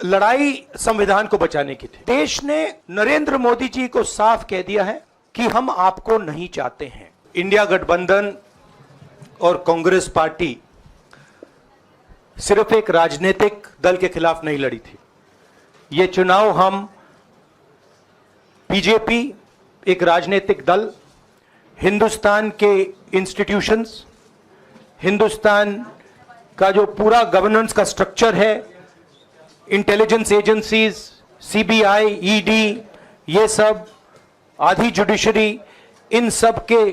लड़ाई संविधान को बचाने की थी। देश ने नरेंद्र मोदी जी को साफ कह दिया है कि हम आपको नहीं चाहते हैं। इंडिया गठबंधन और कांग्रेस पार्टी सिर्फ एक राजनीतिक दल के खिलाफ नहीं लड़ी थी। ये चुनाव हम बीजेपी एक राजनीतिक दल, हिंदुस्तान के इंस्टीट्यूशंस, हिंदुस्तान का जो पूरा गवर्नेंस का स्ट्रक्चर है, इंटेलिजेंस एजेंसीज, सीबीआई, ईडी, ये सब, आधी जुडिशरी, इन सब के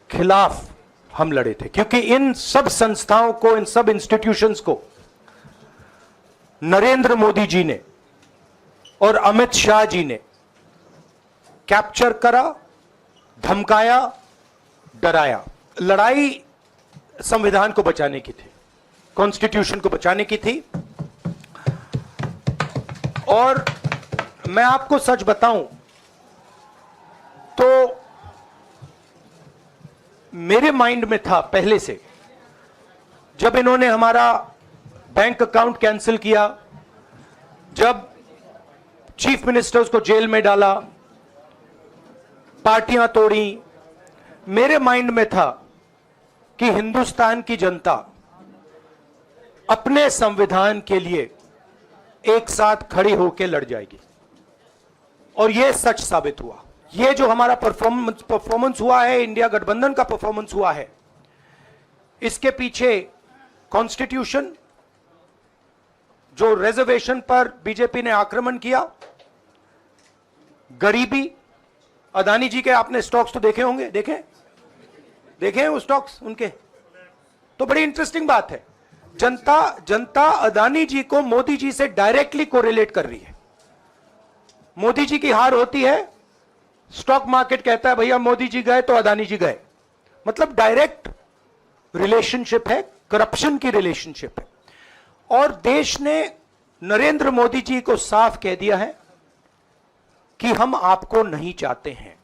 खिलाफ हम लड़े थे, क्योंकि इन सब संस्थाओं को, इन सब इंस्टीट्यूशंस को नरेंद्र मोदी जी ने और अमित शाह जी ने कैप्चर करा, धमकाया, डराया। लड़ाई संविधान को बचाने की थी, कॉन्स्टिट्यूशन को बचाने की थी। और मैं आपको सच बताऊं तो मेरे माइंड में था पहले से, जब इन्होंने हमारा बैंक अकाउंट कैंसिल किया, जब चीफ मिनिस्टर्स को जेल में डाला, पार्टियां तोड़ी, मेरे माइंड में था कि हिंदुस्तान की जनता अपने संविधान के लिए एक साथ खड़ी होकर लड़ जाएगी। और यह सच साबित हुआ। यह जो हमारा परफॉर्मेंस हुआ है, इंडिया गठबंधन का परफॉर्मेंस हुआ है, इसके पीछे कॉन्स्टिट्यूशन, जो रिजर्वेशन पर बीजेपी ने आक्रमण किया, गरीबी, अदानी जी के आपने स्टॉक्स तो देखे होंगे, देखे हैं वो स्टॉक्स उनके, तो बड़ी इंटरेस्टिंग बात है। जनता अदानी जी को मोदी जी से डायरेक्टली कोरिलेट कर रही है। मोदी जी की हार होती है, स्टॉक मार्केट कहता है भैया मोदी जी गए तो अदानी जी गए। मतलब डायरेक्ट रिलेशनशिप है, करप्शन की रिलेशनशिप है। और देश ने नरेंद्र मोदी जी को साफ कह दिया है कि हम आपको नहीं चाहते हैं।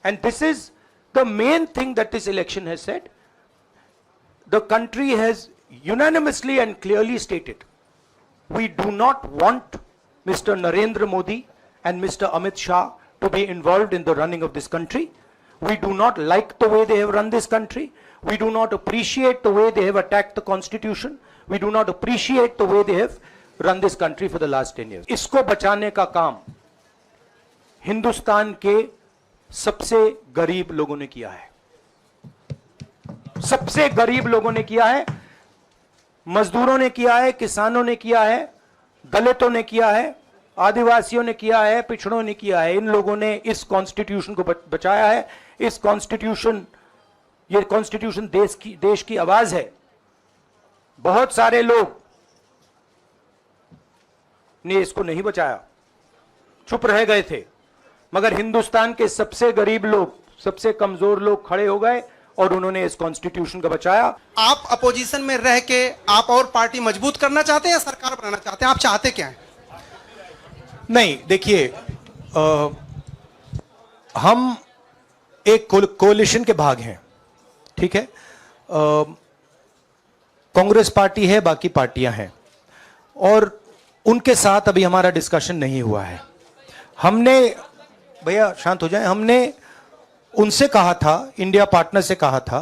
And this is the main thing that this election has said. The country has unanimously and clearly stated, we do not want Mr. Narendra Modi and Mr. Amit Shah to be involved in the running of this country. We do not like the way they have run this country. We do not appreciate the way they have attacked the constitution. We do not appreciate the way they have run this country for the last 10 years. इसको बचाने का काम हिंदुस्तान के सबसे गरीब लोगों ने किया है। सबसे गरीब लोगों ने किया है, मजदूरों ने किया है, किसानों ने किया है, दलितों ने किया है, आदिवासियों ने किया है, पिछड़ों ने किया है। इन लोगों ने इस कॉन्स्टिट्यूशन को बचाया है। ये कॉन्स्टिट्यूशन देश की आवाज है। बहुत सारे लोग ने इसको नहीं बचाया, चुप रह गए थे, मगर हिंदुस्तान के सबसे गरीब लोग, सबसे कमजोर लोग खड़े हो गए और उन्होंने इस कॉन्स्टिट्यूशन को बचाया। आप अपोजिशन में रह के आप और पार्टी मजबूत करना चाहते हैं या सरकार बनाना चाहते हैं? आप चाहते क्या हैं? नहीं, देखिए, हम एक कोalition के भाग हैं, ठीक है। कांग्रेस पार्टी है, बाकी पार्टियां हैं, और उनके साथ अभी हमारा डिस्कशन नहीं हुआ है। हमने, भैया शांत हो जाए, हमने उनसे कहा था, इंडिया पार्टनर से कहा था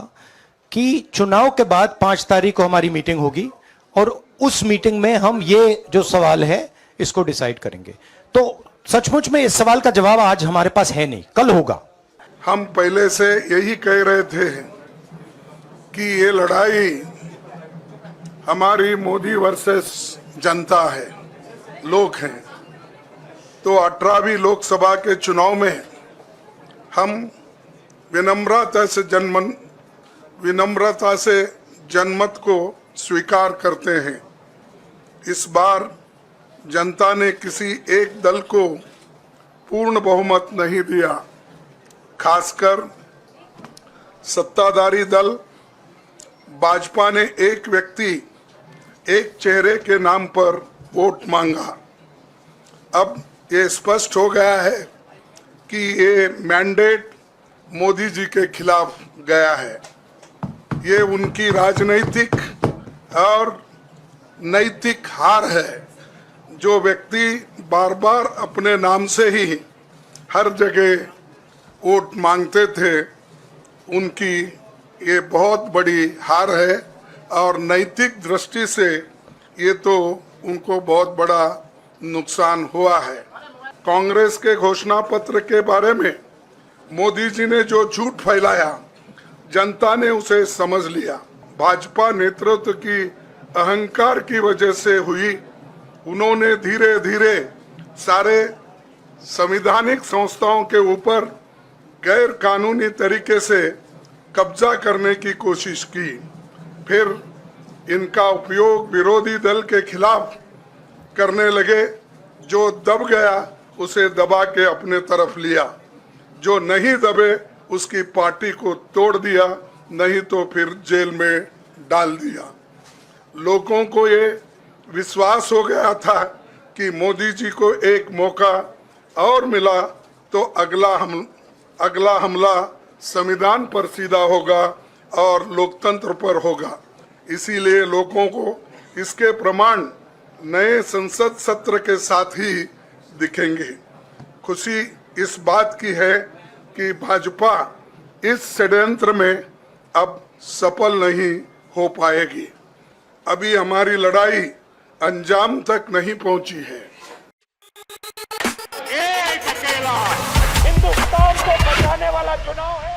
कि चुनाव के बाद 5 तारीख को हमारी मीटिंग होगी और उस मीटिंग में हम ये जो सवाल है इसको डिसाइड करेंगे। तो सचमुच में इस सवाल का जवाब आज हमारे पास है नहीं, कल होगा। हम पहले से यही कह रहे थे कि ये लड़ाई हमारी मोदी वर्सेस जनता है, लोग हैं। तो 18वीं लोकसभा के चुनाव में हम विनम्रता से जनमत को स्वीकार करते हैं। इस बार जनता ने किसी एक दल को पूर्ण बहुमत नहीं दिया, खासकर सत्ताधारी दल भाजपा ने एक व्यक्ति, एक चेहरे के नाम पर वोट मांगा। अब ये स्पष्ट हो गया है कि ये मैंडेट मोदी जी के खिलाफ गया है। ये उनकी राजनीतिक और नैतिक हार है। जो व्यक्ति बार बार अपने नाम से ही हर जगह वोट मांगते थे, उनकी ये बहुत बड़ी हार है और नैतिक दृष्टि से ये तो उनको बहुत बड़ा नुकसान हुआ है। कांग्रेस के घोषणा पत्र के बारे में मोदी जी ने जो झूठ फैलाया, जनता ने उसे समझ लिया। भाजपा नेतृत्व की अहंकार की वजह से हुई। उन्होंने धीरे धीरे सारे संवैधानिक संस्थाओं के ऊपर गैर कानूनी तरीके से कब्जा करने की कोशिश की। फिर इनका उपयोग विरोधी दल के खिलाफ करने लगे। जो दब गया उसे दबा के अपने तरफ लिया, जो नहीं दबे उसकी पार्टी को तोड़ दिया, नहीं तो फिर जेल में डाल दिया। लोगों को ये विश्वास हो गया था कि मोदी जी को एक मौका और मिला तो अगला हमला संविधान पर सीधा होगा और लोकतंत्र पर होगा। इसीलिए लोगों को इसके प्रमाण नए संसद सत्र के साथ ही दिखेंगे। खुशी इस बात की है कि भाजपा इस षड्यंत्र में अब सफल नहीं हो पाएगी। अभी हमारी लड़ाई अंजाम तक नहीं पहुंची है। एक अकेला हिंदुस्तान को बचाने वाला चुनाव है।